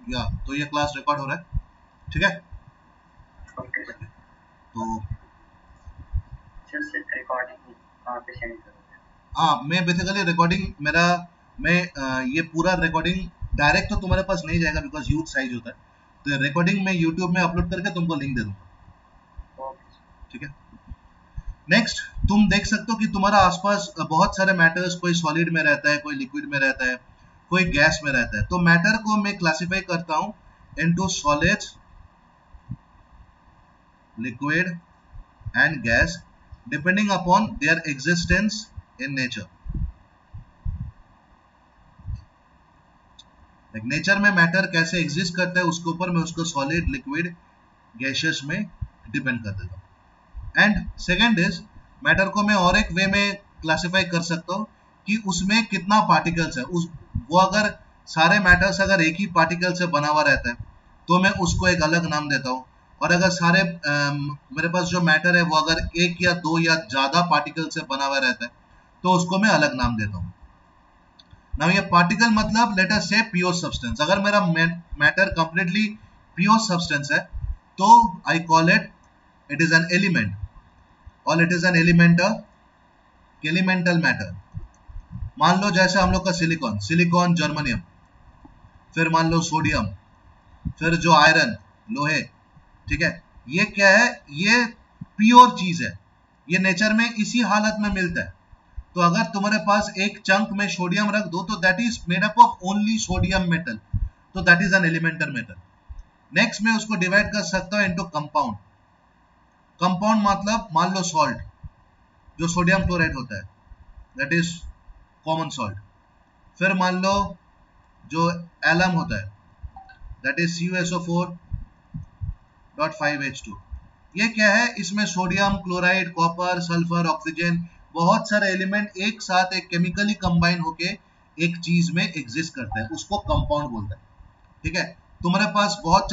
या तो ये क्लास रिकॉर्ड हो रहा है, ठीक है? Okay sir. तो सर रिकॉर्डिंग कहाँ पे सेंड करोगे? हाँ, मैं बेसिकली रिकॉर्डिंग मेरा मैं ये पूरा रिकॉर्डिंग डायरेक्ट तो तुम्हारे पास नहीं जाएगा बिकॉज ह्यूज साइज होता है, तो रिकॉर्डिंग मैं यूट्यूब में अपलोड करके तुमको लिंक दे दूंगा, ओके सर। ठीक है? नेक्स्ट, तुम देख सकते हो कि तुम्हारा आसपास बहुत सारे मैटर्स, कोई सॉलिड में रहता है, कोई लिक्विड में रहता है, कोई गैस में रहता है। तो मैटर को मैं क्लासिफाई करता हूं into solids, liquid and gas depending upon their existence in nature. Like nature में मैटर कैसे एग्जिस्ट करता है उसके ऊपर मैं उसको सॉलिड, लिक्विड, गैसियस में डिपेंड कर देता हूं। एंड सेकेंड इज, मैटर को मैं और एक वे में क्लासिफाई कर सकता हूँ कि उसमें कितना पार्टिकल्स है। उस वो अगर सारे मैटर्स अगर एक ही पार्टिकल से बना हुआ रहता है तो मैं उसको एक अलग नाम देता हूँ, और अगर सारे मेरे पास जो मैटर है वो अगर एक या दो या ज्यादा पार्टिकल से बना हुआ रहता है तो उसको मैं अलग नाम देता हूँ। नाउ ये पार्टिकल मतलब लेट अस से प्योर सब्सटेंस। अगर मेरा मैटर कंप्लीटली प्योर सब्सटेंस है तो I call it, it is an element, और it is an elemental matter. मान लो जैसे हम लोग का सिलिकॉन, जर्मनियम, फिर मान लो सोडियम, फिर जो आयरन, लोहे, ठीक है? ये क्या है? ये प्योर चीज है, ये नेचर में इसी हालत में मिलता है। तो अगर तुम्हारे पास एक चंक में सोडियम रख दो तो that is made up of only sodium metal, तो that is an elemental metal. Next मैं उसको डिवाइड कर सकता हूं इनटू कंपाउंड। कंपाउंड मतलब मान लो सॉल्ट, जो सोडियम क्लोराइड होता है, दैट इज कॉमन सॉल्ट। फिर मान लो जो एलम होता है, दैट इज CuSO4.5H2। ये क्या है? इसमें sodium chloride, copper, sulphur, oxygen, बहुत सारे एलिमेंट एक साथ एक केमिकली कंबाइन होके एक चीज में एग्जिस्ट करता है, उसको कंपाउंड बोलता है, ठीक है? तुम्हारे पास बहुत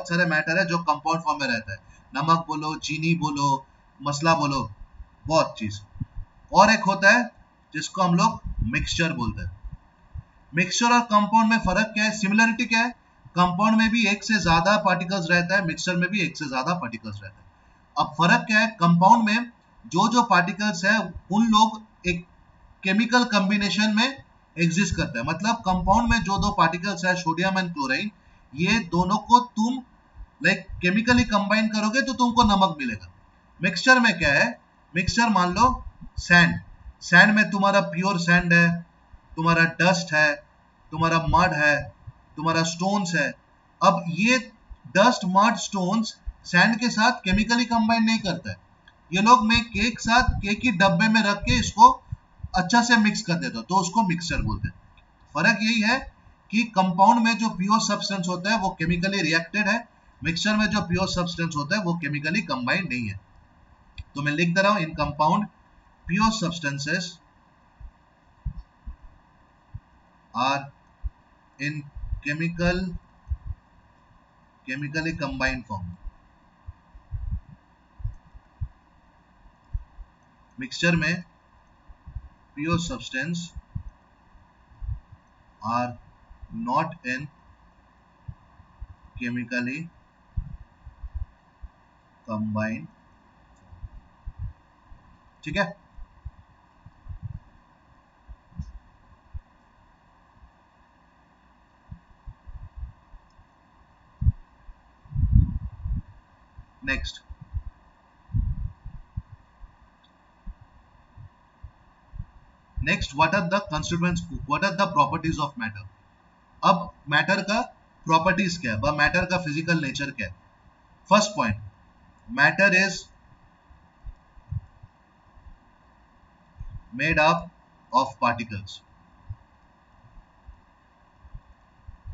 सारे मैटर है जो कंपाउंड फॉर्म में रहता है, नमक बोलो, चीनी बोलो, मसला बोलो, बहुत चीज। और एक होता है जिसको हम लोग मिक्सचर बोलते हैं। मिक्सचर और कंपाउंड में फर्क क्या है? सिमिलरिटी क्या है? कंपाउंड में भी एक से ज्यादा पार्टिकल्स रहता है, मिक्सचर में भी एक से ज्यादा पार्टिकल्स रहता है। अब फर्क क्या है? कंपाउंड में जो जो पार्टिकल्स है उन लोग एक केमिकल कॉम्बिनेशन में एग्जिस्ट करता है। मतलब कंपाउंड में जो दो पार्टिकल्स है, सोडियम एंड क्लोराइन, ये दोनों को तुम लाइक केमिकली कंबाइन करोगे तो तुमको नमक मिलेगा। मिक्सचर में क्या है? मिक्सचर मान लो सैंड, सैंड में तुम्हारा प्योर सैंड है, तुम्हारा डस्ट है, तुम्हारा मड है, तुम्हारा स्टोन्स है। अब ये डस्ट, मड, स्टोन्स सैंड के साथ केमिकली कंबाइन नहीं करता है, ये लोग मैं केक साथ केक की डब्बे में रख के इसको अच्छा से मिक्स कर देता, तो उसको मिक्सचर बोलते हैं। फर्क यही है कि कंपाउंड में जो प्योर सब्सटेंस होता है वो केमिकली रिएक्टेड है, मिक्सचर में जो प्योर सब्सटेंस होता है वो केमिकली कंबाइंड नहीं है। तो मैं लिख दे रहा हूं, in compound pure substances are in chemically combined form. Mixture में pure substance are not in chemically combined, ठीक है? Next, what are the constituents, what are the properties of matter. अब मैटर का प्रॉपर्टीज क्या है, मैटर का physical nature क्या है? First point, matter is made up of particles.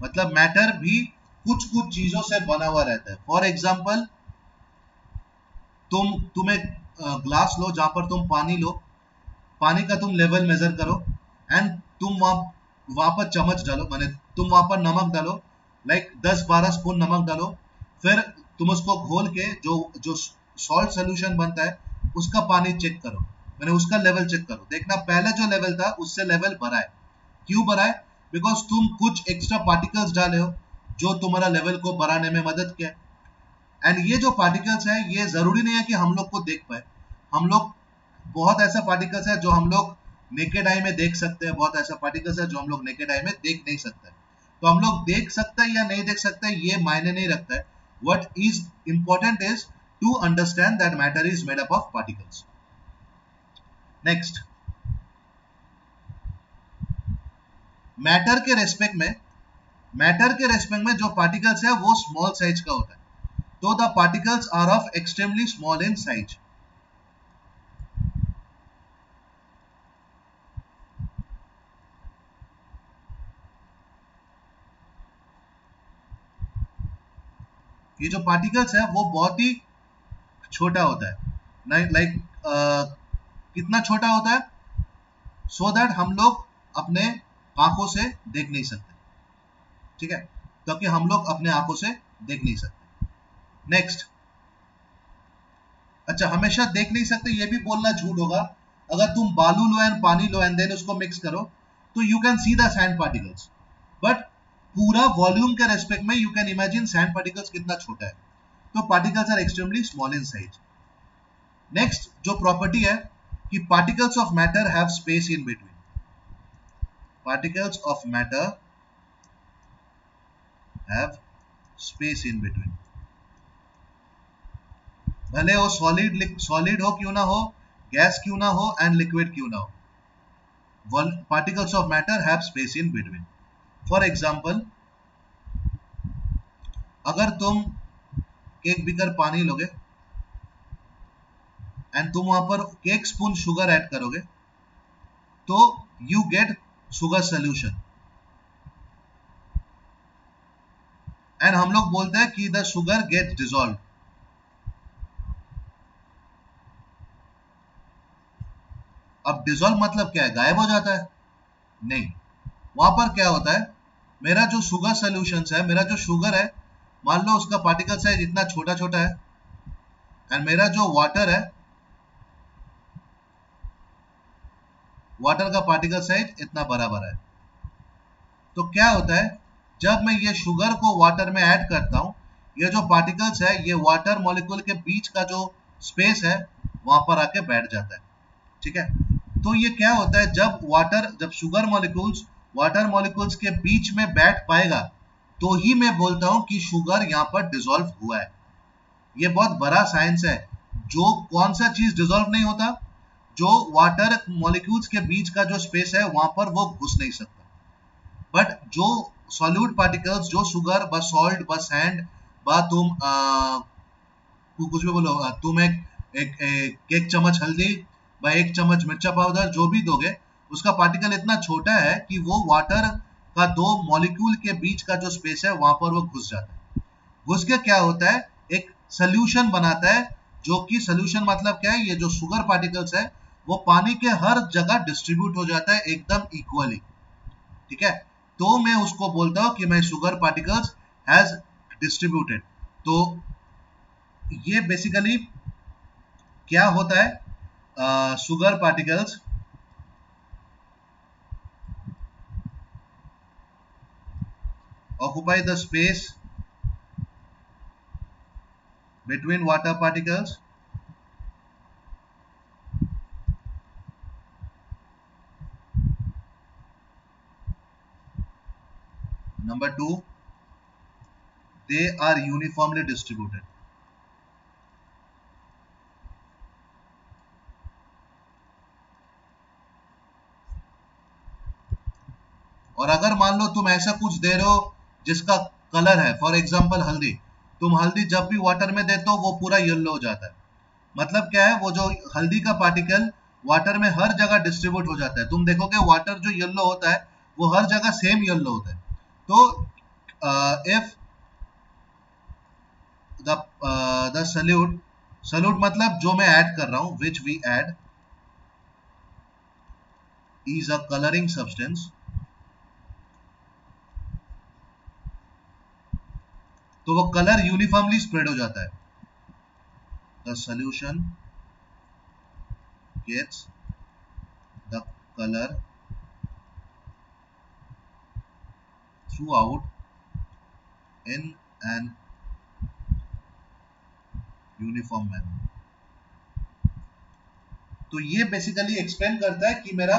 मतलब मैटर भी कुछ कुछ चीजों से बना हुआ रहता है। फॉर एग्जाम्पल, तुम एक ग्लास लो जहां पर तुम पानी लो, पानी का तुम लेवल मेजर करो, एंड तुम वहां पर चम्मच डालो, माने तुम वहां पर नमक डालो, लाइक 10-12 स्पून नमक डालो। फिर तुम उसको घोल के जो जो सॉल्ट सोल्यूशन बनता है उसका पानी चेक करो, मैंने उसका लेवल चेक करो, देखना पहले जो लेवल था उससे लेवल बढ़ा है। क्यों बढ़ा है? बिकॉज तुम कुछ एक्स्ट्रा पार्टिकल्स डाले हो, जो तुम्हारा लेवल को बढ़ाने में मदद किया। एंड ये जो पार्टिकल्स है ये जरूरी नहीं है कि हम लोग को देख पाए। हम लोग बहुत ऐसा पार्टिकल्स है जो हम लोग नेकेड आई में देख सकते हैं, बहुत ऐसा पार्टिकल्स है जो हम लोग नेकेड आई में देख नहीं सकते। तो हम लोग देख सकते हैं या नहीं देख सकते ये मायने नहीं रखता है। What is important is to understand that matter is made up of particles. Next, matter के रेस्पेक्ट में जो पार्टिकल्स है वो स्मॉल साइज का होता है। तो the particles are of extremely small in size. ये जो पार्टिकल्स है वो बहुत ही छोटा होता है। लाइक कितना छोटा होता है? सो दैट हम लोग अपने आंखों से देख नहीं सकते, ठीक है, क्योंकि हम लोग अपने आंखों से देख नहीं सकते। नेक्स्ट, अच्छा, हमेशा देख नहीं सकते ये भी बोलना झूठ होगा। अगर तुम बालू लो एंड पानी लो एंड देन उसको मिक्स करो तो you can see the sand particles, but पूरा वॉल्यूम के रेस्पेक्ट में you can imagine sand particles कितना छोटा है। तो particles are extremely small in size. Next जो प्रॉपर्टी है कि particles of matter have space in between. Particles of matter have space in between. भले वो सॉलिड हो क्यों ना हो, गैस क्यों ना हो एंड लिक्विड क्यों ना हो, particles of matter have space in between. For example, अगर तुम एक बीकर पानी लोगे एंड तुम वहां पर 1 स्पून शुगर ऐड करोगे तो you get sugar solution. And हम लोग बोलते हैं कि द शुगर गेट डिसॉल्व। अब डिसॉल्व मतलब क्या है? गायब हो जाता है? नहीं, वहां पर क्या होता है, मेरा जो शुगर सोल्यूशन है, मेरा जो शुगर है, मान लो उसका पार्टिकल साइज इतना छोटा छोटा है एंड मेरा जो वाटर है, वाटर का पार्टिकल साइज इतना बड़ा बड़ा है। तो क्या होता है, जब मैं ये शुगर को वाटर में ऐड करता हूं, ये जो पार्टिकल्स है ये वाटर मॉलिक्यूल के बीच का जो स्पेस है वहां पर आके बैठ जाता है, ठीक है। तो ये क्या होता है, जब शुगर मॉलिक्यूल्स वाटर मॉलिक्यूल्स के बीच में बैठ पाएगा तो ही मैं बोलता हूं कि शुगर यहां पर डिसॉल्व हुआ है। ये बहुत बड़ा साइंस है। जो कौन सा चीज डिसॉल्व नहीं होता? जो वाटर मॉलिक्यूल्स के बीच का जो स्पेस है वहां पर वो घुस नहीं सकता। बट जो सॉल्यूट पार्टिकल्स, जो शुगर ब सॉल्ट ब सैंड ब तुम कुछ भी बोलो, तुम एक चम्मच हल्दी ब 1 चम्मच मिर्चा पाउडर जो भी दोगे, उसका पार्टिकल इतना छोटा है कि वो वाटर का 2 मॉलिक्यूल के बीच का जो स्पेस है वहां पर वो घुस जाता है। घुस के क्या होता है, एक सोल्यूशन बनाता है। जो कि सोल्यूशन मतलब क्या है, ये जो शुगर पार्टिकल्स है वो पानी के हर जगह डिस्ट्रीब्यूट हो जाता है एकदम इक्वली, ठीक है। तो मैं उसको बोलता हूं कि मैं शुगर पार्टिकल्स हैज डिस्ट्रीब्यूटेड। तो ये बेसिकली क्या होता है, sugar particles occupy the space between water particles number 2 they are uniformly distributed। और अगर मान लो तुम ऐसा कुछ दे रहे हो जिसका कलर है, फॉर एग्जांपल हल्दी, तुम हल्दी जब भी वाटर में देते हो वो पूरा येलो हो जाता है। मतलब क्या है, वो जो हल्दी का पार्टिकल वाटर में हर जगह डिस्ट्रीब्यूट हो जाता है। तुम देखोगे वाटर जो येलो होता है वो हर जगह सेम येलो होता है। तो इफ द सल्यूट मतलब जो मैं ऐड कर रहा हूं, which we add is a colouring substance, तो वो कलर यूनिफॉर्मली स्प्रेड हो जाता है। The solution gets the colour throughout in an uniform manner. तो ये बेसिकली एक्सप्लेन करता है कि मेरा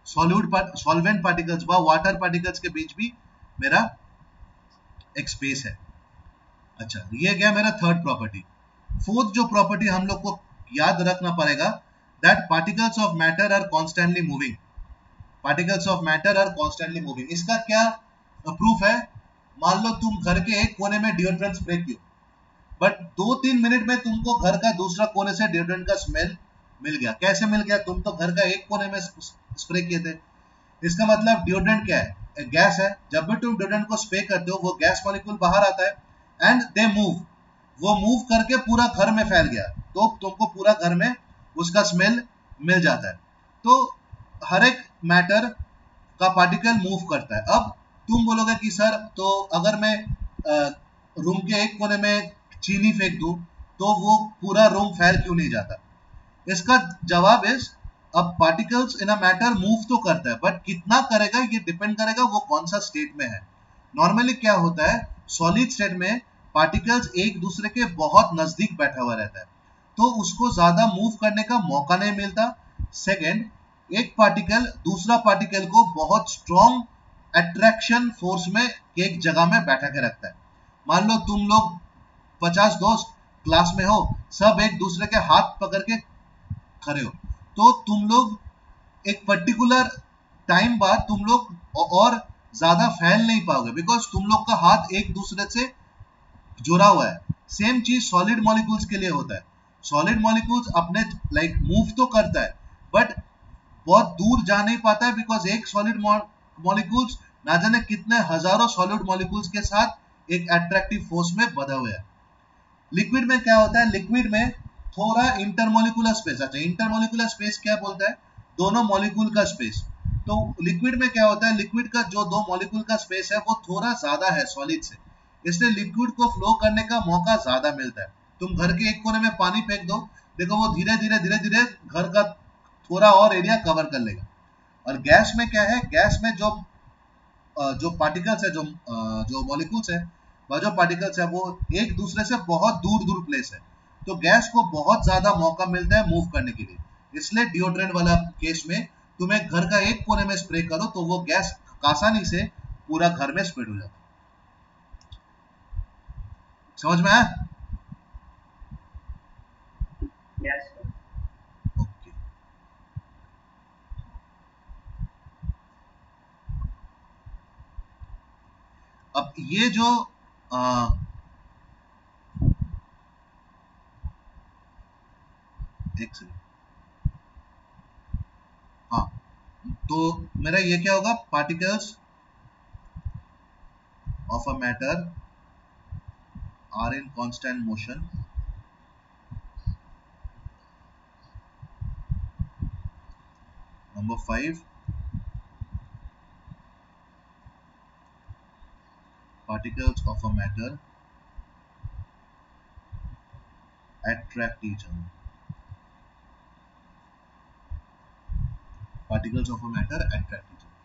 सॉल्वेंट पार्टिकल्स व वाटर पार्टिकल्स के बीच भी मेरा एक स्पेस है. अच्छा, ये गया मेरा थर्ड प्रॉपर्टी. फोर्थ जो प्रॉपर्टी हम लोग को याद रखना पड़ेगा, that particles of matter are constantly moving. Particles of matter are constantly moving. इसका क्या प्रूफ है? मान लो तुम घर के एक कोने में डिओड्रेंट स्प्रे किए, बट 2-3 मिनट में तुमको घर का दूसरा कोने से डिओड्रेंट का स्मेल मिल गया. कैसे मिल गया? तुम तो घर का एक कोने में स्प्रे किए थे. इसका मतलब डिओड्रेंट क्या है? एक गैस है. जब भी तुम डिओड्रेंट को स्प्रे करते हो, वो गैस मॉलिक्यूल बाहर आता है एंड दे मूव. वो मूव करके पूरा घर में फैल गया, तो तुमको पूरा घर में उसका स्मेल मिल जाता है. तो हर एक मैटर का पार्टिकल मूव करता है. अब तुम बोलोगे कि सर, तो अगर मैं रूम के एक कोने में चीनी फेंक दूं तो वो पूरा रूम फैल क्यों नहीं जाता? इसका जवाब इज, अब particles in a matter move तो करता है, बट कितना करेगा ये डिपेंड करेगा वो कौन सा स्टेट में है. नॉर्मली क्या होता है, सॉलिड स्टेट में पार्टिकल्स एक दूसरे के बहुत नजदीक बैठा हुआ रहता है, तो उसको ज्यादा मूव करने का मौका नहीं मिलता. सेकेंड, एक पार्टिकल दूसरा पार्टिकल को बहुत स्ट्रॉन्ग अट्रैक्शन फोर्स में एक जगह में बैठा के रखता है. मान लो तुम लोग 50 दोस्त क्लास में हो, सब एक दूसरे के हाथ पकड़ के खड़े हो, तो तुम लोग एक पर्टिकुलर टाइम बाद तुम लोग और ज्यादा फैल नहीं पाओगे, बिकॉज तुम लोग का हाथ एक दूसरे से जुड़ा हुआ है. सेम चीज सॉलिड मॉलिक्यूल्स के लिए होता है. सॉलिड मॉलिक्यूल्स अपने लाइक मूव तो करता है, बट बहुत दूर जा नहीं पाता है, बिकॉज एक सॉलिड मॉलिक्यूल्स ना जाने कितने हजारों सॉलिड मॉलिक्यूल्स के साथ एक अट्रैक्टिव फोर्स में बंधा हुआ है. लिक्विड में क्या होता है? लिक्विड में थोड़ा इंटरमोलिकुलर स्पेस. अच्छा, इंटरमोलिकुलर स्पेस क्या बोलता है? दोनों मॉलिक्यूल का स्पेस. तो लिक्विड में क्या होता है? लिक्विड का जो दो मॉलिक्यूल का स्पेस है वो थोड़ा ज्यादा है सॉलिड से, इसलिए लिक्विड को फ्लो करने का मौका ज्यादा मिलता है. तुम घर के एक कोने में पानी फेंक दो, देखो वो धीरे धीरे घर का थोड़ा और एरिया कवर कर लेगा. और गैस में क्या है? गैस में जो पार्टिकल्स है, जो मॉलिक्यूल्स है, वह जो पार्टिकल्स है वो एक दूसरे से बहुत दूर दूर प्लेस है, तो गैस को बहुत ज्यादा मौका मिलता है मूव करने के लिए. इसलिए डिओड्रेंट वाला केस में तुम एक घर का एक कोने में स्प्रे करो तो वो गैस आसानी से पूरा घर में स्प्रेड हो जाता है. समझ में आया? Yes, sir. ओके. अब ये जो एक सेकंड. हाँ, तो मेरा ये क्या होगा? Particles of a matter are in constant motion. Number 5, particles of a matter attract each other. Particles of a matter attract each other.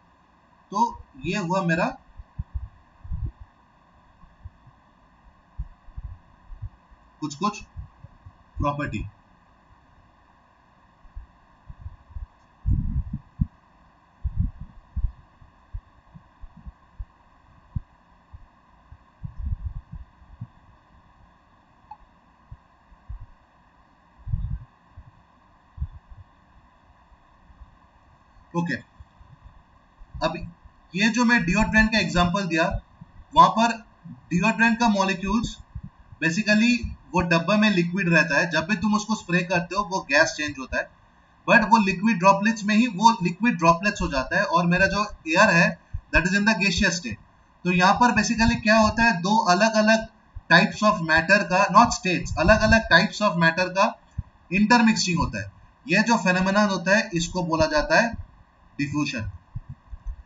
तो ये हुआ मेरा कुछ कुछ प्रॉपर्टी. ओके. अब ये जो मैं डिओड्रेंट का एग्जांपल दिया, वहां पर डिओड्रेंट का मॉलिक्यूल्स बेसिकली वो डब्बे में लिक्विड रहता है. जब भी तुम उसको स्प्रे करते हो वो गैस चेंज होता है, बट वो लिक्विड ड्रॉपलेट्स में ही वो लिक्विड ड्रॉपलेट्स हो जाता है, और मेरा जो एयर है that is in the gaseous state. तो यहाँ पर बेसिकली क्या होता है? दो अलग अलग टाइप्स ऑफ मैटर का, नॉट स्टेट्स, अलग अलग टाइप्स ऑफ मैटर का इंटरमिक्सिंग होता है. यह जो फेनोमेनन होता है इसको बोला जाता है डिफ्यूजन.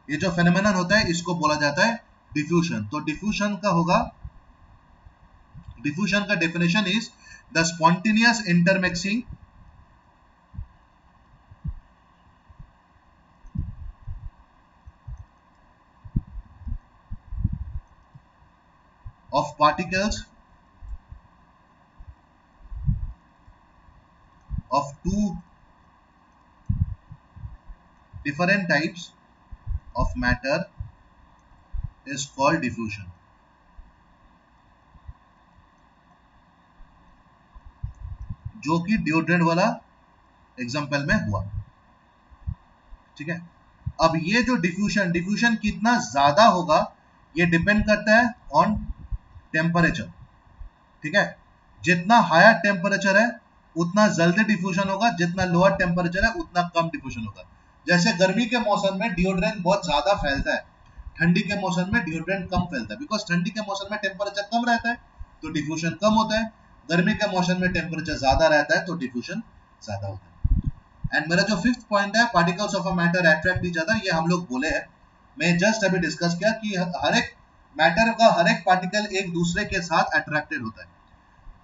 ये जो फेनोमेनन होता है इसको बोला जाता है डिफ्यूजन. तो डिफ्यूजन का होगा, डिफ्यूजन का definition is the spontaneous intermixing of particles of two different types of matter is called diffusion. जो कि डिओड्रेंट वाला एग्जांपल में हुआ, ठीक है। अब ये जो डिफ्यूजन कितना ज्यादा होगा ये डिपेंड करता है ऑन टेम्परेचर, ठीक है। जितना हायर टेम्परेचर है उतना जल्दी डिफ्यूजन होगा, जितना लोअर टेम्परेचर है उतना कम डिफ्यूजन होगा। जैसे गर्मी के मौसम में डिओड्रेंट बहुत ज्यादा फैलता है, ठंडी के मौसम में डिओड्रेंट कम फैलता है, बिकॉज ठंडी के मौसम में टेम्परेचर कम रहता है तो डिफ्यूजन कम होता है, गर्मी के मौसम में टेम्परेचर ज्यादा रहता है तो डिफ्यूजन ज्यादा होता है। एंड मेरा जो फिफ्थ पॉइंट है particles of a matter attract each other, ये हम लोग बोले हैं, मैं जस्ट अभी डिस्कस किया कि हर एक मैटर का हर एक पार्टिकल एक दूसरे के साथ अट्रैक्टेड होता है।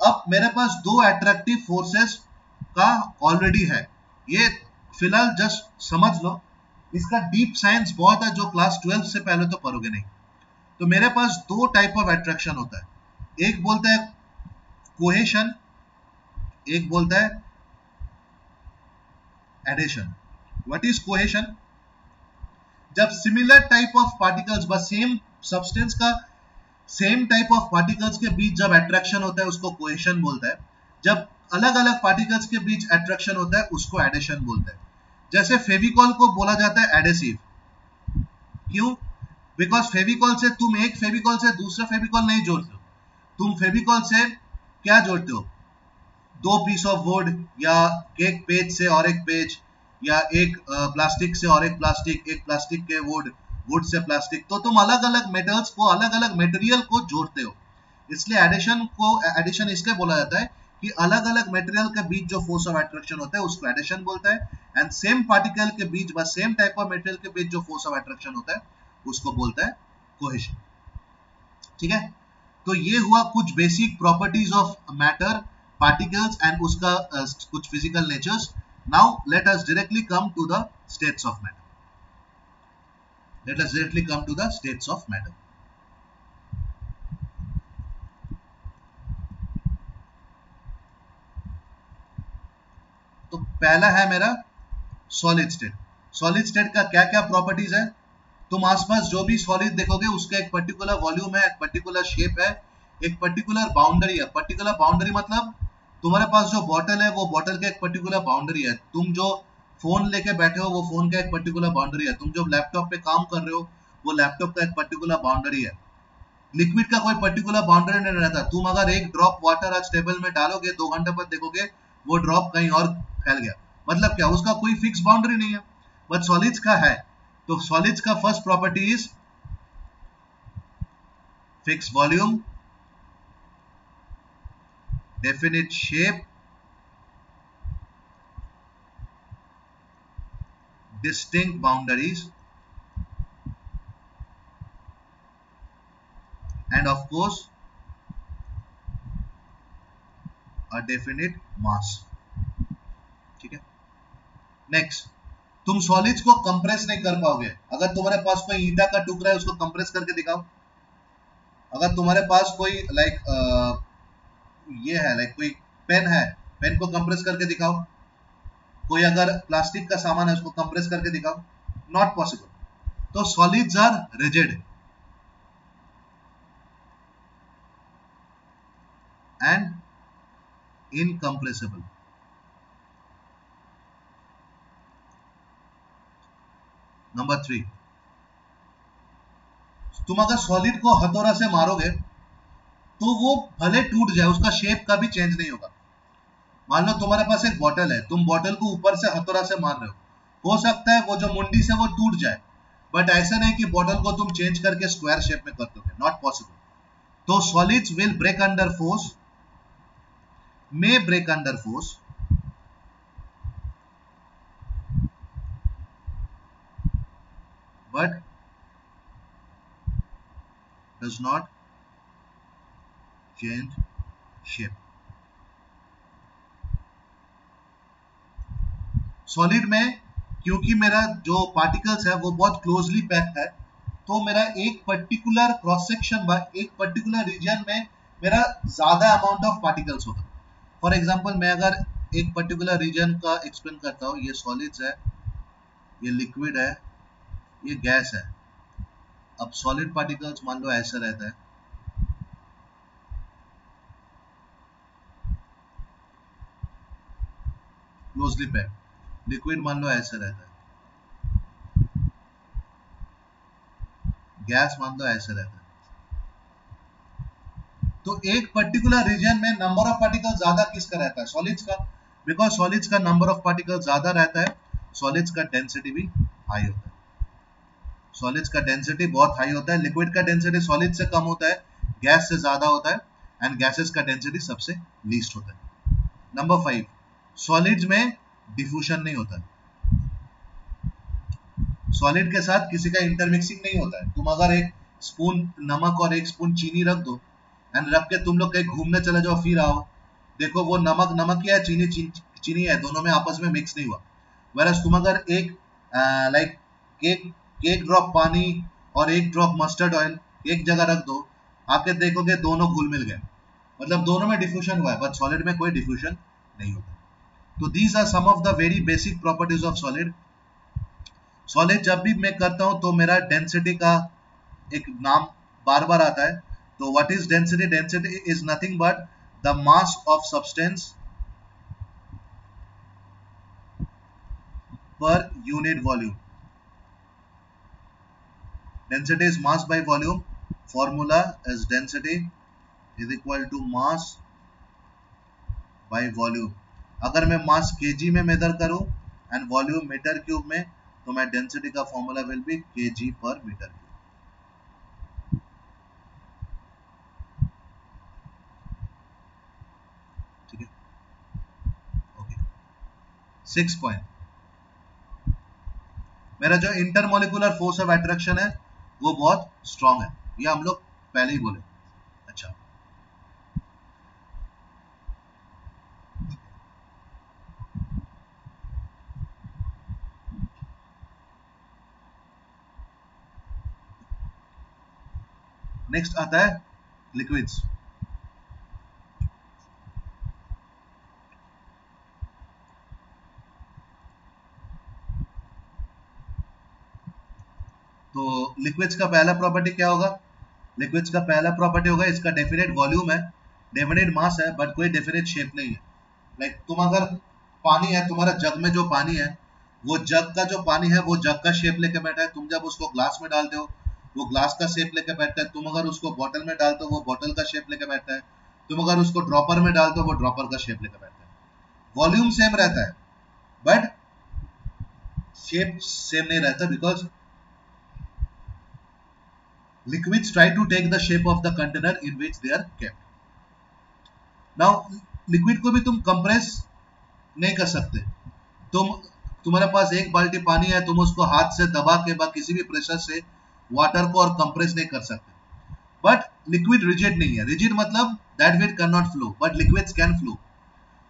अब मेरे पास दो अट्रैक्टिव फोर्सेस का ऑलरेडी है, ये फिलहाल जस्ट समझ लो, इसका डीप साइंस बहुत है जो क्लास 12 से पहले तो पढ़ोगे नहीं। तो मेरे पास दो टाइप ऑफ अट्रैक्शन होता है, एक बोलता है कोहेशन, एक बोलता है एडिशन। What is cohesion? जब सिमिलर टाइप ऑफ पार्टिकल्स बस सेम सब्सटेंस का सेम टाइप ऑफ पार्टिकल्स के बीच जब अट्रैक्शन होता है उसको कोहेशन बोलता है। जब अलग अलग पार्टिकल्स के बीच अट्रैक्शन होता है उसको एडिशन बोलता है। जैसे फेविकॉल को बोला जाता है एडेसिव, क्यों? बिकॉज फेविकॉल से तुम एक फेविकॉल से दूसरा फेविकॉल नहीं जोड़ते हो, तुम फेविकॉल से क्या जोड़ते हो? दो पीस ऑफ वुड, या एक पेज से और एक पेज, या एक प्लास्टिक से और एक प्लास्टिक, एक प्लास्टिक के वुड, वुड से प्लास्टिक, तो तुम अलग अलग मेटल्स को, अलग अलग मटेरियल को जोड़ते हो। इसलिए एडिशन इसलिए बोला जाता है कि अलग अलग मटेरियल के बीच जो फोर्स ऑफ अट्रैक्शन होता है उसको एडिशन बोलता है, एंड सेम पार्टिकल के बीच बस सेम टाइप ऑफ मटेरियल के बीच जो फोर्स ऑफ अट्रैक्शन होता है उसको बोलता है कोहेशन, ठीक है। तो ये हुआ कुछ basic properties of matter, particles and उसका कुछ physical natures. Now let us directly come to the states of matter. Let us directly come to the states of matter. तो पहला है मेरा सॉलिड स्टेट। सॉलिड स्टेट का क्या क्या properties है? तुम आसपास जो भी सॉलिड देखोगे उसका एक पर्टिकुलर वॉल्यूम है, एक पर्टिकुलर शेप है, एक पर्टिकुलर बाउंड्री है। पर्टिकुलर बाउंड्री मतलब तुम्हारे पास जो बॉटल है वो बॉटल का एक पर्टिकुलर बाउंड्री है, तुम जो फोन लेके बैठे हो वो फोन का एक पर्टिकुलर बाउंड्री है, तुम जो लैपटॉप पे काम कर रहे हो वो लैपटॉप का एक पर्टिकुलर बाउंड्री है। लिक्विड का कोई पर्टिकुलर बाउंड्री नहीं रहता, तुम अगर एक ड्रॉप वाटर आज टेबल में डालोगे 2 घंटे बाद देखोगे वो ड्रॉप कहीं और फैल गया, मतलब क्या? उसका कोई फिक्स बाउंड्री नहीं है, बट सॉलिड्स का है। तो सॉलिड्स का first property is fix volume, definite shape, distinct boundaries, and of course a definite mass, ठीक है। नेक्स्ट, तुम सॉलिड्स को कंप्रेस नहीं कर पाओगे। अगर तुम्हारे पास कोई ईटा का टुकड़ा है उसको कंप्रेस करके दिखाओ। अगर तुम्हारे पास कोई ये है कोई पेन है, पेन को कंप्रेस करके दिखाओ। कोई अगर प्लास्टिक का सामान है उसको कंप्रेस करके दिखाओ, नॉट पॉसिबल। तो solids are rigid and incompressible. Number 3, तुम अगर सॉलिड को हथौड़ा से मारोगे तो वो भले टूट जाए, उसका शेप का भी चेंज नहीं होगा। मान लो तुम्हारे पास एक बॉटल है, तुम बॉटल को ऊपर से हथौड़ा से मार रहे हो सकता है वो जो मुंडी से वो टूट जाए, बट ऐसा नहीं कि बॉटल को तुम चेंज करके स्क्वायर शेप में कर दोगे, नॉट पॉसिबल। तो solids will break under force, may break under force, but does not change shape. Solid में क्योंकि मेरा जो पार्टिकल्स है वो बहुत क्लोजली पैक्ड है, तो मेरा एक पर्टिकुलर क्रॉस सेक्शन एक पर्टिकुलर रीजन में मेरा ज्यादा अमाउंट ऑफ पार्टिकल्स होगा। फॉर एग्जांपल मैं अगर एक पर्टिकुलर रीजन का एक्सप्लेन करता हूँ, ये सॉलिड्स है, ये लिक्विड है, ये गैस है। अब सॉलिड पार्टिकल्स मान लो ऐसा रहता है, क्लोजली पैक्ड। लिक्विड मान लो ऐसा रहता है, गैस मान लो ऐसे रहता है। तो एक पर्टिकुलर रीजन में नंबर ऑफ पार्टिकल ज्यादा किसका रहता है? सॉलिड्स का। बिकॉज सॉलिड्स का नंबर ऑफ पार्टिकल ज्यादा रहता है, सॉलिड्स का डेंसिटी भी हाई होता है। सॉलिड्स का डेंसिटी बहुत हाई होता है। लिक्विड का डेंसिटी सॉलिड से कम होता है, गैस से ज्यादा होता है, एंड गैसेस का डेंसिटी सबसे लीस्ट होता है। नंबर 5, सॉलिड्स में डिफ्यूजन नहीं होता है। सॉलिड के साथ किसी का इंटरमिक्सिंग नहीं होता है। तुम अगर एक स्पून नमक और एक स्पून चीनी रख दो एंड रख के तुम लोग कहीं घूमने चले जाओ, फिर आओ, देखो वो नमक नमक ही है, चीनी चीनी है, दोनों में आपस में मिक्स नहीं हुआ। वेरस तुम अगर एक लाइक केक केक ड्रॉप पानी और एक ड्रॉप मस्टर्ड ऑयल एक जगह रख दो, आके देखोगे दोनों घुल मिल गए, मतलब दोनों में डिफ्यूजन हुआ है, बट सॉलिड में कोई डिफ्यूजन नहीं होता। तो these are some of the very basic properties of solid. Solid जब भी मैं करता हूं तो मेरा डेंसिटी का एक नाम बार बार आता है। तो what is density? Density is nothing but the mass of substance per unit volume. Density is mass by volume. Formula is density is equal to mass by volume. अगर मैं मास kg में मेजर करूं एंड वॉल्यूम मीटर क्यूब में, तो मैं density का formula will be kg पर metre cube. ठीक है, ओके। 6 पॉइंट, मेरा जो इंटरमोलिकुलर फोर्स ऑफ अट्रैक्शन है वो बहुत स्ट्रांग है, ये हम लोग पहले ही बोले। अच्छा, नेक्स्ट आता है लिक्विड्स। तो लिक्विड्स का पहला प्रॉपर्टी क्या होगा? लिक्विड्स का पहला प्रॉपर्टी होगा इसका डेफिनेट वॉल्यूम है, डेफिनेट मास है, बट कोई डेफिनेट शेप नहीं है। लाइक तुम अगर पानी है, तुम्हारा जग में जो पानी है, वो जग का जो पानी है वो जग का शेप लेके बैठा है। तुम जब उसको ग्लास में डालते हो वो ग्लास का शेप लेके बैठता है। तुम अगर उसको बॉटल में डालते हो वो बॉटल का शेप लेके बैठता है। तुम अगर उसको ड्रॉपर में डालते हो वो ड्रॉपर का शेप लेके बैठता है। वॉल्यूम सेम रहता है बट शेप सेम नहीं रहता, because liquids try to take the shape of the container in which they are kept. Now liquid को भी तुम कंप्रेस नहीं कर सकते। तुम्हारे पास एक बाल्टी पानी है, तुम उसको हाथ से दबा के बा किसी भी प्रेशर से वाटर को और कंप्रेस नहीं कर सकते। बट लिक्विड रिजिड नहीं है। रिजिड मतलब that which can not flow, but liquids can flow.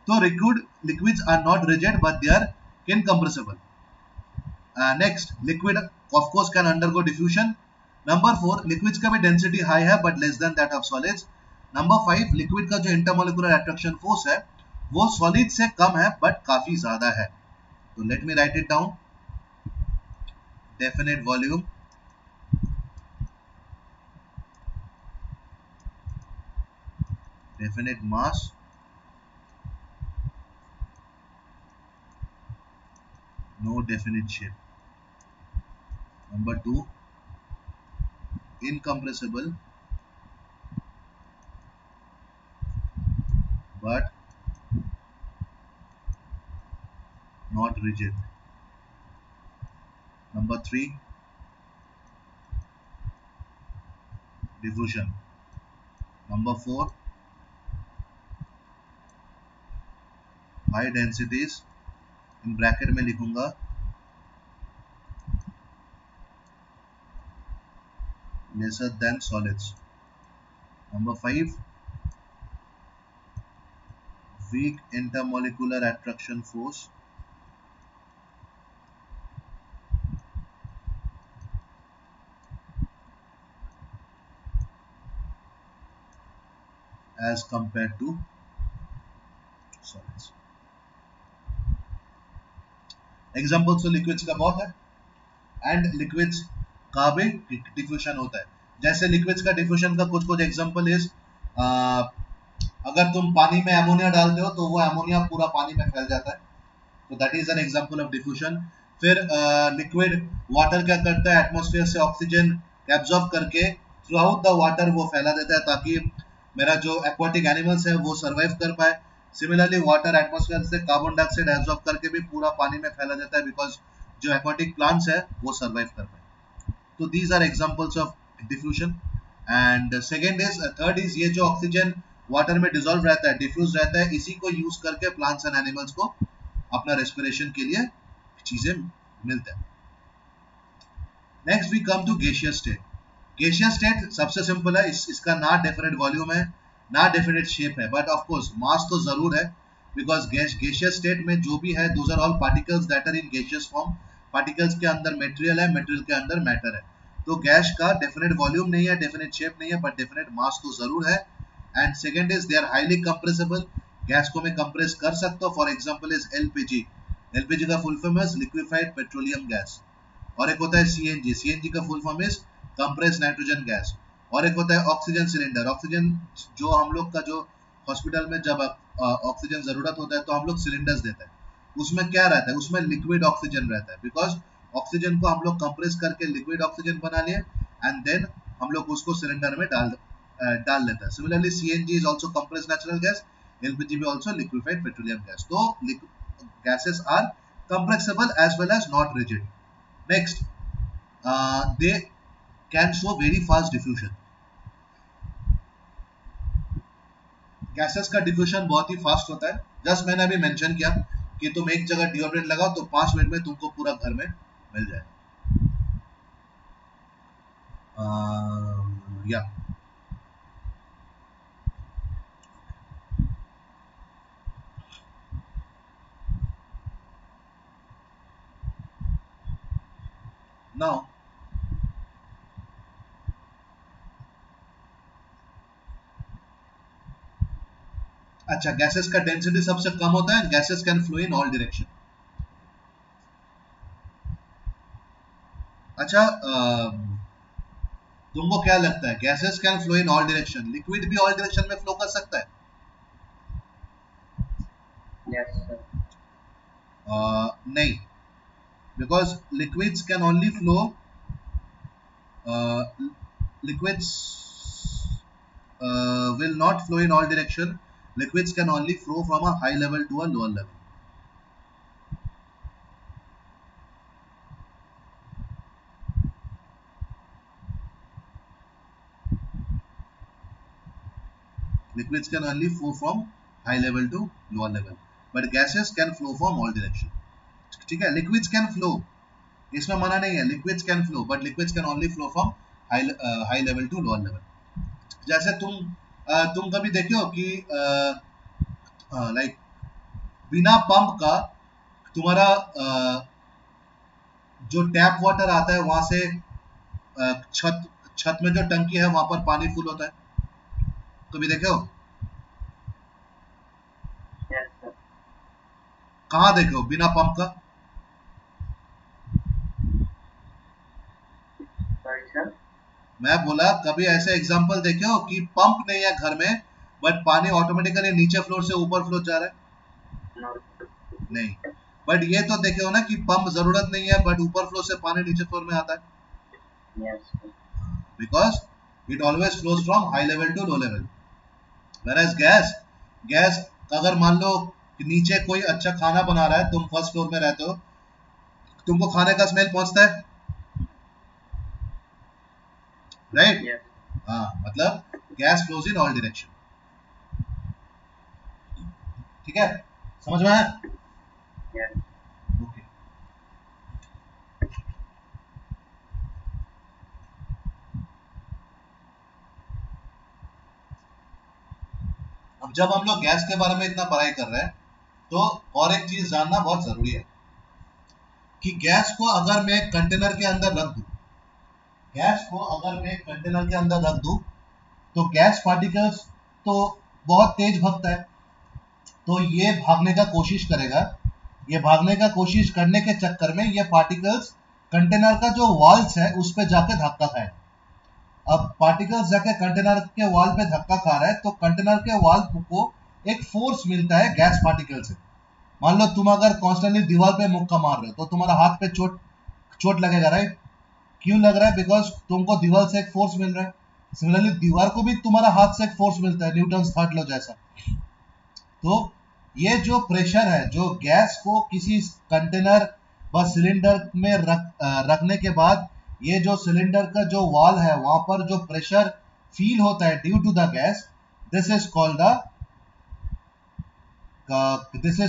तो liquids are not rigid but they are incompressible. Next, liquid of course can undergo diffusion. Number 4, liquids का भी density high है but less than that of solids. Number 5, liquid का जो intermolecular attraction force है वो solid से कम है but काफी ज्यादा है। तो let me write it down. Definite volume, definite mass, no definite shape. Number 2, incompressible but not rigid. Number 3, diffusion. Number 4, high densities, in bracket में लिखूंगा lesser than solids. Number 5, weak intermolecular attraction force, as compared to solids. Examples तो liquids का बहुत है and liquids का भी diffusion होता है. जैसे लिक्विड्स का डिफ्यूजन का कुछ कुछ एग्जांपल इज अगर तुम पानी में अमोनिया डालते हो तो वो अमोनिया पूरा पानी में फैल जाता है, तो that is an example of diffusion. फिर लिक्विड वाटर क्या करता है, एटमॉस्फेयर से ऑक्सीजन एब्जॉर्ब करके थ्रू आउट द वाटर वो फैला देता है ताकि मेरा जो एक्वाटिक एनिमल्स है वो सर्वाइव कर पाए. सिमिलरली वाटर एटमॉस्फेयर से कार्बन डाइऑक्साइड एब्जॉर्ब करके भी पूरा पानी में फैला देता है बिकॉज जो एक्वाटिक प्लांट्स है वो सर्वाइव कर पाए. तो these are examples of diffusion. And second is third is ये जो ऑक्सीजन वाटर में डिसॉल्व रहता है, डिफ्यूज रहता है, इसी को यूज करके प्लांट्स एंड एनिमल्स को अपना रेस्पिरेशन के लिए चीजें मिलते हैं. Next we come to gaseous state. Gaseous state सबसे सिंपल है, इसका ना डेफिनेट वॉल्यूम है ना डेफिनेट शेप है, बट ऑफ कोर्स मास तो जरूर है बिकॉज गैसियस स्टेट में जो भी है those are all particles that are in gaseous form. Particles के अंदर मटेरियल है, मटेरियल के अंदर मैटर है. तो गैस का डेफिनेट वॉल्यूम नहीं है, डेफिनेट शेप नहीं है, बट डेफिनेट मास तो जरूर है. And second is they are highly compressible. Gas को मैं कंप्रेस कर सकता हूँ. For example is LPG. LPG का full form is liquefied petroleum gas. और एक होता है सीएनजी. सीएनजी का full form is compressed nitrogen gas. और एक होता है ऑक्सीजन सिलेंडर. ऑक्सीजन जो हम लोग का जो हॉस्पिटल में जब ऑक्सीजन जरूरत होता है तो हम लोग सिलेंडर्स देते हैं. उसमें क्या रहता है, उसमें लिक्विड ऑक्सीजन रहता है बिकॉज ऑक्सीजन को हम लोग कंप्रेस करके लिक्विड ऑक्सीजन बना लिए एंड देन हम लोग उसको सिलेंडर में डाल लेते हैं. Similarly CNG is also compressed natural gas. LPG भी आल्सो लिक्विफाइड पेट्रोलियम गैस. तो gases are compressible as well as not rigid. Next, they can show very fast diffusion. Gases का diffusion बहुत ही fast होता है. Just मैंने अभी mention किया कि तुम एक जगह deodorant लगाओ तो 5 मिनट में तुमको पूरा घर में मिल जाए. Yeah. Now, अच्छा गैसेस का डेंसिटी सबसे कम होता है. Gases can flow in all direction. अच्छा तुमको क्या लगता है gases can flow in all direction, liquid भी ऑल डायरेक्शन में फ्लो कर सकता है? Yes, sir. नहीं, because liquids can only flow liquids will not flow in all direction. Liquids can only flow from a high level to a lower level. Liquids can only flow from high level to lower level, but gases can flow from all direction. ठीक है, liquids can flow, इसमें मना नहीं है, liquids can flow, but liquids can only flow from high level to lower level. जैसे तुम कभी देखे हो कि लाइक बिना पंप का तुम्हारा जो टैप वाटर आता है वहां से छत में जो टंकी है वहां पर पानी फुल होता है, कभी देखे हो? Yes, sir. कहाँ देखे हो बिना पंप का? Sorry, sir. मैं बोला कभी ऐसे एग्जांपल देखे हो कि पंप नहीं है घर में बट पानी ऑटोमेटिकली नीचे फ्लोर से ऊपर फ्लोर जा रहा है? No. नहीं. बट ये तो देखे हो ना कि पंप जरूरत नहीं है बट ऊपर फ्लोर से पानी नीचे फ्लोर में आता है, Yes, sir. Because it always flows from high level to low level. Whereas gas अगर मान लो कि नीचे कोई अच्छा खाना बना रहा है, तुम फर्स्ट फ्लोर में रहते हो, तुमको खाने का स्मेल पहुंचता है, राइट? Yes. हाँ, मतलब gas flows in all direction. ठीक है, समझ में आया? Yes. ओके. अब जब हम लोग गैस के बारे में इतना पढ़ाई कर रहे हैं तो और एक चीज जानना बहुत जरूरी है कि गैस को अगर मैं कंटेनर के अंदर रख दूं, गैस को अगर मैं कंटेनर के अंदर रख दूं तो गैस पार्टिकल्स तो बहुत तेज भागता है, तो ये भागने का कोशिश करेगा। ये भागने का कोशिश करने के चक्कर में ये पार्टिकल्स कंटेनर का जो वॉल्स है उस पे जाके धक्का खाएगा। अब पार्टिकल्स जाके कंटेनर के वॉल पे धक्का खा रहा है, तो कंटेनर के वॉल को एक फोर्स मिलता है गैस पार्टिकल से। मान लो तुम अगर कॉन्स्टेंटली दीवार पे मुक्का मार रहे हो तो तुम्हारा हाथ पे चोट चोट लगेगा, राइट? क्यों लग रहा है? बिकॉज तुमको दीवार से एक फोर्स मिल रहा है। सिमिलरली दीवार को भी तुम्हारा हाथ से एक फोर्स मिलता है, न्यूटन थर्ड लॉ जैसा। तो ये जो प्रेशर है, जो गैस को किसी कंटेनर व सिलेंडर में रखने के बाद ये जो सिलेंडर का जो वॉल है वहां पर जो प्रेशर फील होता है due to the gas, this is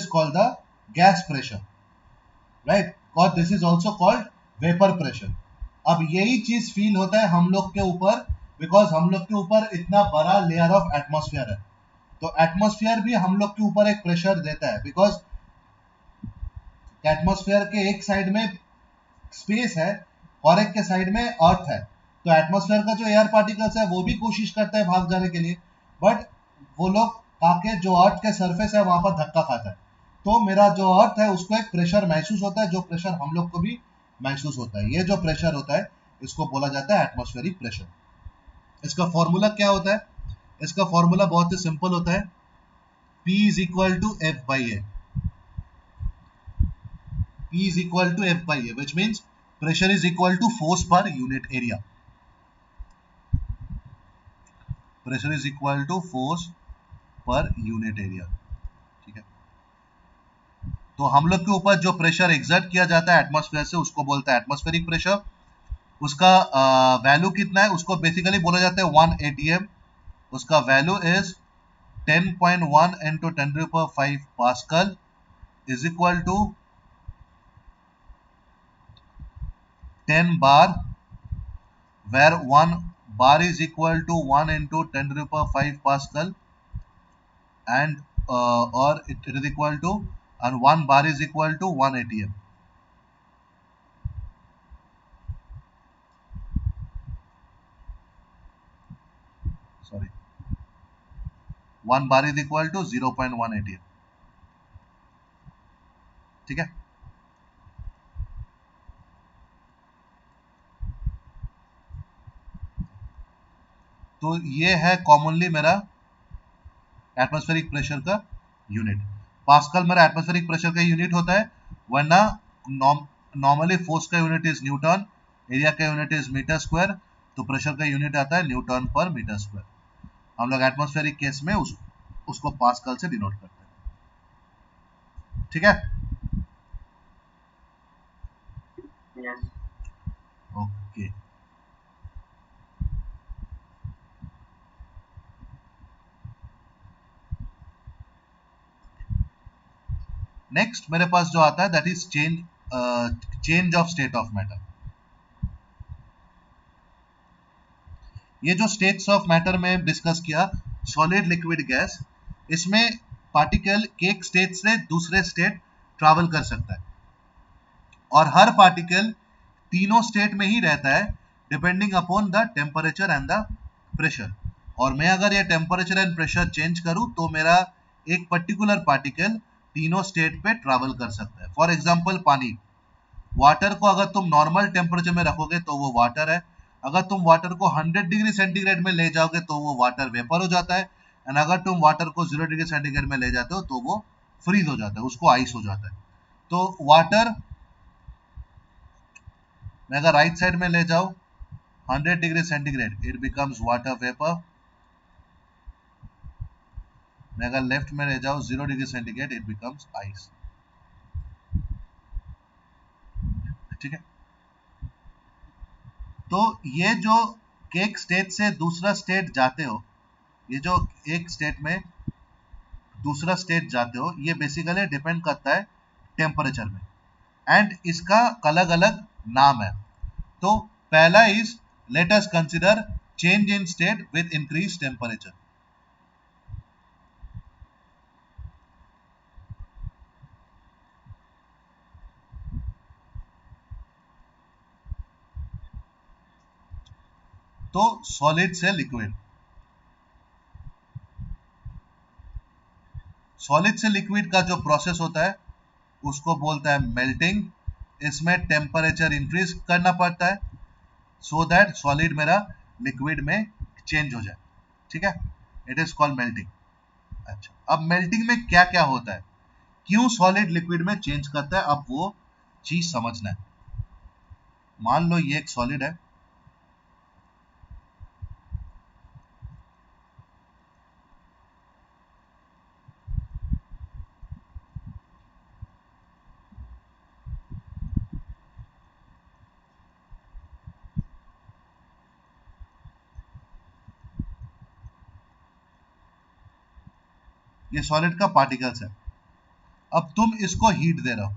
called the gas pressure, right? और this is also called vapour pressure. अब यही चीज फील होता है हम लोग के ऊपर, बिकॉज हम लोग के ऊपर इतना बड़ा लेयर ऑफ एटमॉस्फेयर है। तो एटमॉस्फेयर भी हम लोग के ऊपर एक प्रेशर देता है, बिकॉज एटमॉस्फेयर के एक साइड में स्पेस है और एक के साइड में अर्थ है। तो एटमॉस्फेयर का जो एयर पार्टिकल्स है वो भी कोशिश करता है भाग जाने के लिए, बट वो लोग आके जो अर्थ के सरफेस है वहां पर धक्का खाता है। तो मेरा जो अर्थ है उसको एक प्रेशर महसूस होता है, जो प्रेशर हम लोग को भी महसूस होता है। ये जो प्रेशर होता है इसको बोला जाता है एटमॉस्फेरिक प्रेशर। इसका फॉर्मूला क्या होता है? इसका फॉर्मूला बहुत ही सिंपल होता है, P is equal to F by A. P is equal to F by A, which means pressure is equal to force per unit area. Pressure is equal to force per unit area. ठीक है? तो हम लोग के ऊपर जो pressure exert किया जाता है एटमॉस्फेयर से उसको बोलता है एटमॉस्फेरिक प्रेशर। उसका वैल्यू कितना है उसको बेसिकली बोला जाता है 1 atm। उसका value is 10.1 into 10 to the power 5 pascal is equal to 10 bar, where 1 bar is equal to 1 into 10 to the power 5 pascal, and or it is equal to, and 1 bar is equal to 1 atm. Sorry, 1 bar is equal to 0.1 atm. ठीक है? तो ये है commonly मेरा atmospheric pressure का unit. Pascal मेरा atmospheric pressure का unit होता है, वरना नॉर्मली फोर्स का यूनिट इज न्यूटन, एरिया का यूनिट इज मीटर स्क्वायर, तो प्रेशर का यूनिट आता है न्यूटन पर मीटर स्क्वायर। हम लोग एटमॉस्फेरिक केस में उसको पास्कल से डिनोट करते हैं। ठीक है? Yes. ओके। नेक्स्ट मेरे पास जो आता है that is change of state of matter. ये जो स्टेट्स ऑफ मैटर में डिस्कस किया, सॉलिड लिक्विड गैस, इसमें पार्टिकल एक स्टेट से दूसरे स्टेट ट्रैवल कर सकता है, और हर पार्टिकल तीनों स्टेट में ही रहता है depending upon the temperature and the pressure. और मैं अगर ये टेम्परेचर एंड प्रेशर चेंज करूं तो मेरा एक पर्टिकुलर पार्टिकल तीनों स्टेट पे ट्रैवल कर सकता है। फॉर एग्जांपल पानी, वाटर को अगर तुम नॉर्मल टेम्परेचर में रखोगे तो वो वाटर है, अगर तुम वाटर को 100 डिग्री सेंटीग्रेड में ले जाओगे तो वो वाटर वेपर हो जाता है, एंड अगर तुम वाटर को 0 डिग्री सेंटीग्रेड में ले जाते हो तो वो फ्रीज हो जाता है, उसको आइस हो जाता है। तो वाटर मैं अगर राइट साइड में ले जाऊं 100 degree centigrade, it becomes water vapour. मैं अगर लेफ्ट में ले जाऊं 0 degree centigrade, it becomes ice. ठीक है? तो ये जो एक स्टेट से दूसरा स्टेट जाते हो, ये जो एक स्टेट में दूसरा स्टेट जाते हो, ये बेसिकली डिपेंड करता है टेम्परेचर में, एंड इसका अलग अलग नाम है। तो पहला is, let us consider change in state with increase temperature. तो सॉलिड से लिक्विड, सॉलिड से लिक्विड का जो प्रोसेस होता है उसको बोलता है मेल्टिंग। इसमें टेम्परेचर इंक्रीज करना पड़ता है सो दैट सॉलिड मेरा लिक्विड में चेंज हो जाए, ठीक है, इट इज कॉल्ड मेल्टिंग। अच्छा, अब मेल्टिंग में क्या क्या होता है, क्यों सॉलिड लिक्विड में चेंज करता है, अब वो चीज समझना है। मान लो ये एक सॉलिड है, ये सॉलिड का पार्टिकल्स है। अब तुम इसको हीट दे रहे हो।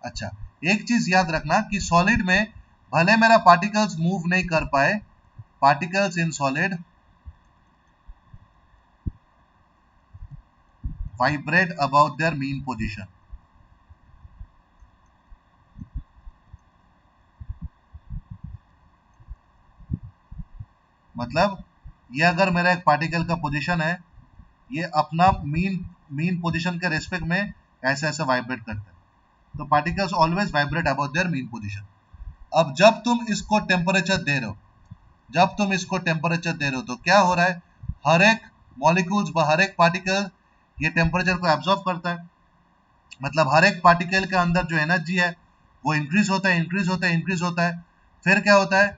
अच्छा, एक चीज याद रखना कि सॉलिड में भले मेरा पार्टिकल्स मूव नहीं कर पाए, particles in solid vibrate about their mean position. मतलब ये अगर मेरा एक पार्टिकल का पोजीशन है, ये अपना मीन पोजीशन के रेस्पेक्ट में ऐसे ऐसे वाइब्रेट करते हैं। तो particles always vibrate about their mean position. अब जब तुम इसको टेम्परेचर दे रहे हो, जब तुम इसको टेम्परेचर दे रहे हो तो क्या हो रहा है, हर एक मॉलिक्यूल्स हर एक पार्टिकल ये टेम्परेचर को एब्जॉर्ब करता है। मतलब हर एक पार्टिकल के अंदर जो एनर्जी है वो इंक्रीज होता है, इंक्रीज होता है, इंक्रीज होता है। फिर क्या होता है,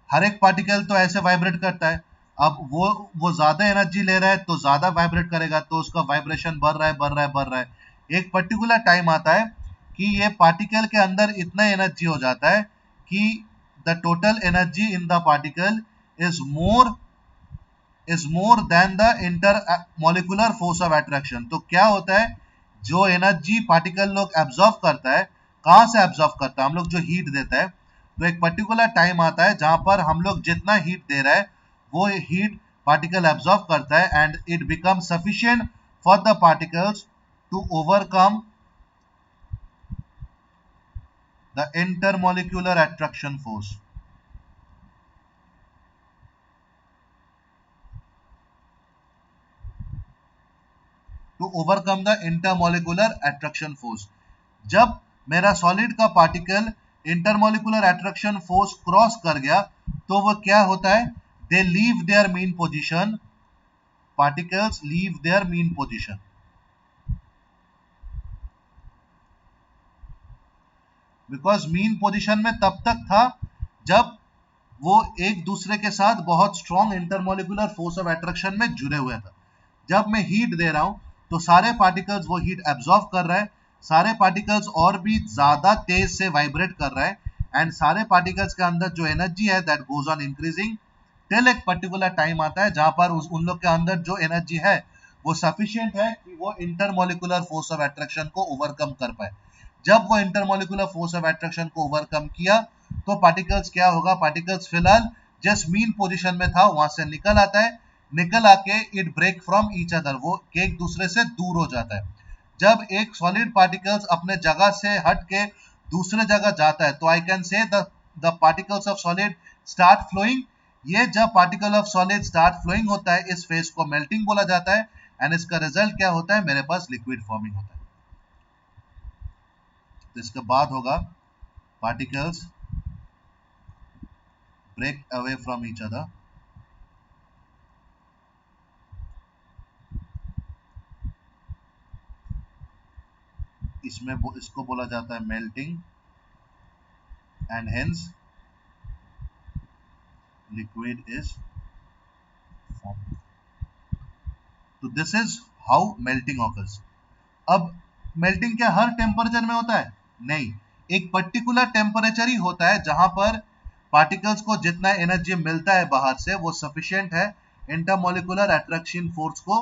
हर एक पार्टिकल तो ऐसे वाइब्रेट करता है। अब वो ज्यादा एनर्जी ले रहा है तो ज्यादा वाइब्रेट करेगा, तो उसका वाइब्रेशन बढ़ रहा है, बढ़ रहा है, बढ़ रहा है। एक पर्टिकुलर टाइम आता है कि ये पार्टिकल के अंदर इतना एनर्जी हो जाता है कि the total energy in the particle is more than the inter molecular force of attraction. तो क्या होता है, जो एनर्जी पार्टिकल लोग एब्जॉर्व करता है, कहां से एब्जॉर्व करता है, हम लोग जो हीट देता है, तो एक पर्टिकुलर टाइम आता है जहां पर हम लोग जितना हीट दे रहा है वो हीट पार्टिकल एब्जॉर्व करता है and it become sufficient for the particles to overcome the intermolecular attraction force. To overcome the intermolecular attraction force. जब मेरा सॉलिड का particle intermolecular attraction force cross कर गया तो वो क्या होता है, they leave their mean position, particles leave their mean position. Because mean position में तब तक था जब वो एक दूसरे के साथ बहुत strong intermolecular force of attraction में जुड़े हुए था। जब मैं हीट दे रहा हूं तो सारे पार्टिकल्स वो हीट एब्जॉर्ब कर रहा है, सारे पार्टिकल्स और भी ज्यादा तेज से वाइब्रेट कर रहा है एंड सारे पार्टिकल्स के अंदर जो एनर्जी है that goes on increasing till एक पर्टिकुलर टाइम आता है जहां पर उन लोग के अंदर जो एनर्जी है वो सफिशिएंट है कि वो इंटरमॉलिक्यूलर फोर्स ऑफ अट्रैक्शन को ओवरकम कर पाए। जब वो इंटरमॉलिक्यूलर फोर्स ऑफ अट्रैक्शन को ओवरकम किया तो पार्टिकल्स क्या होगा, पार्टिकल्स फिलहाल जिस मीन पोजीशन में था वहां से निकल आता है, निकल आके it break from each other, वो एक दूसरे से दूर हो जाता है। जब एक सॉलिड पार्टिकल्स अपने जगह से हट के दूसरे जगह जाता है तो I can say the particles of solid start flowing. ये जब particle of solid start flowing होता है इस फेज को मेल्टिंग बोला जाता है एंड इसका रिजल्ट क्या होता है, मेरे पास लिक्विड फॉर्मिंग होता है। तो इसके बाद होगा particles break away from each other, इसमें इसको बोला जाता है melting and hence liquid is form. तो this is how melting occurs. अब मेल्टिंग क्या हर टेम्परेचर में होता है? नहीं, एक पर्टिकुलर टेम्परेचर ही होता है जहां पर पार्टिकल्स को जितना एनर्जी मिलता है बाहर से वो सफिशिएंट है इंटरमॉलिक्यूलर अट्रैक्शन फोर्स को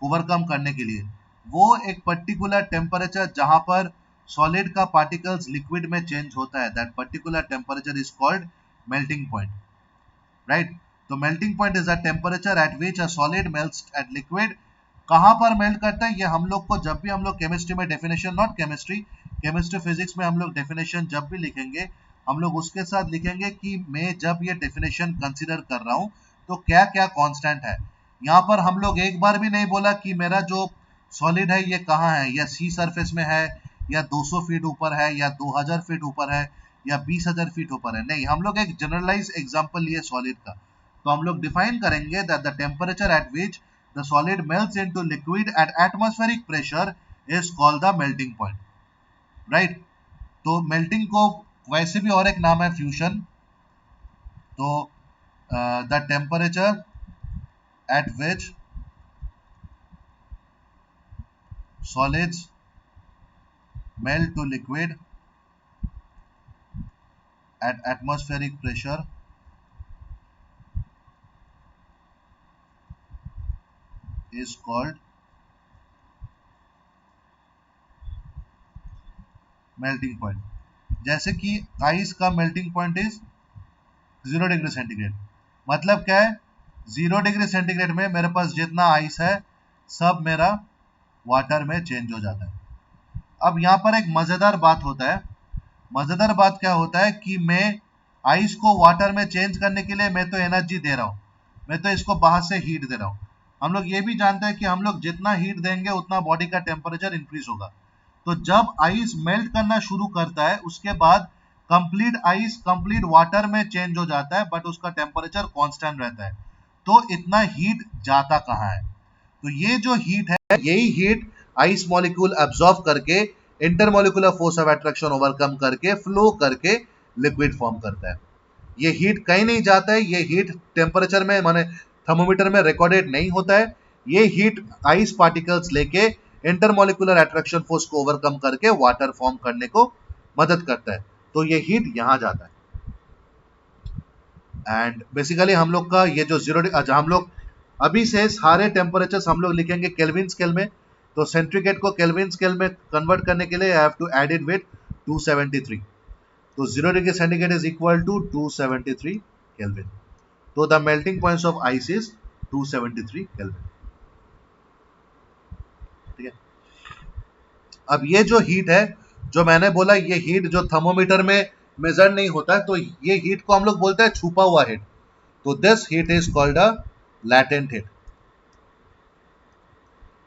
ओवरकम करने के लिए। वो एक पर्टिकुलर टेम्परेचर जहां पर सॉलिड का पार्टिकल्स लिक्विड में चेंज होता है, that particular temperature is called melting point, right. तो melting point is a temperature at which a solid melts at liquid. कहां पर मेल्ट करता है, ये हम लोग को जब भी हम लोग केमिस्ट्री में definition, not chemistry, chemistry physics में हम लोग डेफिनेशन जब भी लिखेंगे हम लोग उसके साथ लिखेंगे कि मैं जब ये डेफिनेशन कंसीडर कर रहा हूं तो क्या क्या कांस्टेंट है। यहाँ पर हम लोग एक बार भी नहीं बोला कि मेरा जो सॉलिड है ये कहाँ है, या सी सरफेस में है, या 200 फीट ऊपर है, या 2000 फीट ऊपर है, या 20,000 फीट ऊपर है। नहीं, हम लोग एक जनरलाइज एग्जांपल लिए सॉलिड का, तो हम लोग डिफाइन करेंगे that the temperature at which the solid melts into liquid at atmospheric pressure is called the melting point, right. तो मेल्टिंग को वैसे भी और एक नाम है फ्यूजन। तो the temperature at which solids melt to liquid at atmospheric pressure is called melting point. जैसे कि आइस का melting point is 0 degree centigrade. मतलब क्या है, 0 डिग्री सेंटीग्रेड में मेरे पास जितना आइस है सब मेरा वाटर में चेंज हो जाता है। अब यहाँ पर एक मजेदार बात होता है। मजेदार बात क्या होता है कि मैं आइस को वाटर में चेंज करने के लिए मैं तो एनर्जी दे रहा हूँ, मैं तो इसको बाहर से हीट दे रहा हूँ। हम लोग ये भी जानते हैं कि हम लोग जितना हीट देंगे उतना बॉडी का टेम्परेचर इंक्रीज होगा। तो जब आइस मेल्ट करना शुरू करता है उसके बाद कंप्लीट आइस कंप्लीट वाटर में चेंज हो जाता है, बट उसका टेम्परेचर कांस्टेंट रहता है। तो इतना हीट जाता कहाँ है? तो ये जो हीट है, यही हीट आइस मॉलिक्यूल एब्जॉर्ब करके intermolecular force of attraction overcome करके फ्लो करके लिक्विड फॉर्म करता है। ये हीट कहीं नहीं जाता है, ये हीट टेम्परेचर में माने थर्मोमीटर में रिकॉर्डेड नहीं होता है। ये हीट आइस पार्टिकल्स लेके इंटरमोलिकुलर अट्रैक्शन फोर्स को ओवरकम करके वाटर फॉर्म करने को मदद करता है। तो ये हीट यहां जाता है। एंड बेसिकली हम लोग का ये जो हम लोग अभी से सारे टेम्परेचर हम लोग लिखेंगे केल्विन स्केल में। तो सेंट्रीग्रेड को केल्विन स्केल में कन्वर्ट करने के लिए I have to add it with 273। तो 0 degree centigrade is equal to 273 kelvin. तो the melting points of ice is 273 kelvin. ठीक है। अब ये जो हीट है, जो मैंने बोला, ये हीट जो थर्मोमीटर में मेजर नहीं होता है, तो ये हीट को हम लोग बोलते हैं छुपा हुआ हीट। तो this heat is called a latent heat.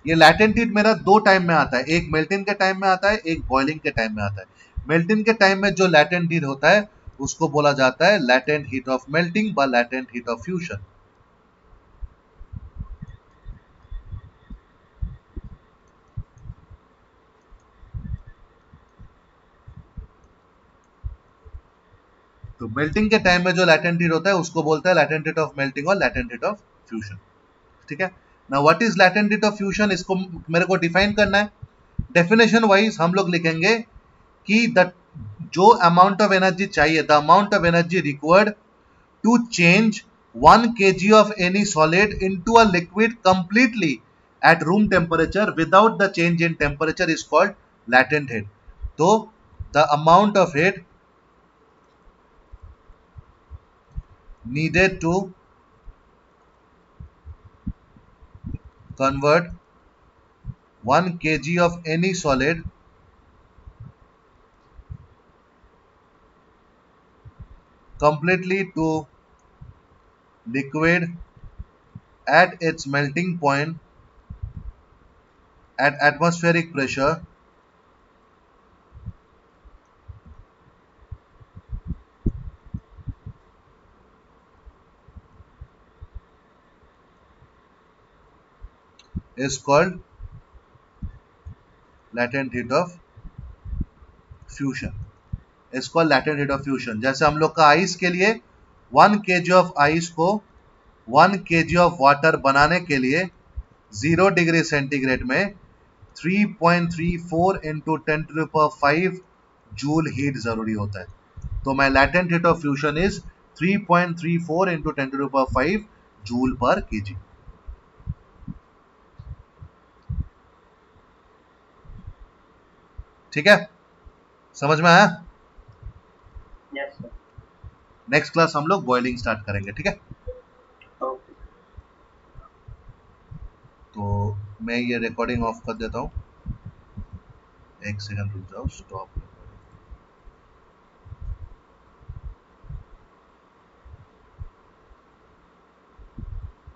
ये लैटेंट हीट मेरा दो टाइम में आता है, एक मेल्टिंग के टाइम में आता है, एक बॉइलिंग के टाइम में आता है। मेल्टिंग के टाइम में जो लैटेंट हीट होता है उसको बोला जाता है लैटेंट हीट ऑफ मेल्टिंग व लैटेंट हीट ऑफ फ्यूजन। तो मेल्टिंग के टाइम में जो लैटेंट हीट होता है उसको बोलते हैं लैटेंट हीट ऑफ मेल्टिंग और लैटेंट हीट ऑफ फ्यूजन। ठीक है ना। What is latent heat of fusion, इसको मेरे को डिफाइन करना है। डेफिनेशन वाइज हम लोग लिखेंगे कि द जो अमाउंट ऑफ एनर्जी चाहिए, the amount of energy required to change 1 kg of any solid into a liquid completely at room temperature without the change in temperature is called latent heat. So the amount of heat needed to convert 1 kg of any solid completely to liquid at its melting point at atmospheric pressure is called latent heat of fusion। इसको latent heat of fusion. जैसे हम लोग का ice के लिए 1 kg of ice को 1 kg of water बनाने के लिए 0 डिग्री सेंटीग्रेड में 3.34 इंटू 10⁵ जूल हीट जरूरी होता है। तो मैं latent heat of fusion is 3.34 into 10⁵ joule पर केजी। ठीक है, समझ में आया? Yes, sir. नेक्स्ट क्लास हम लोग बॉइलिंग स्टार्ट करेंगे। ठीक है, Okay. तो मैं ये रिकॉर्डिंग ऑफ कर देता हूँ। एक सेकंड रुक जाओ, स्टॉप।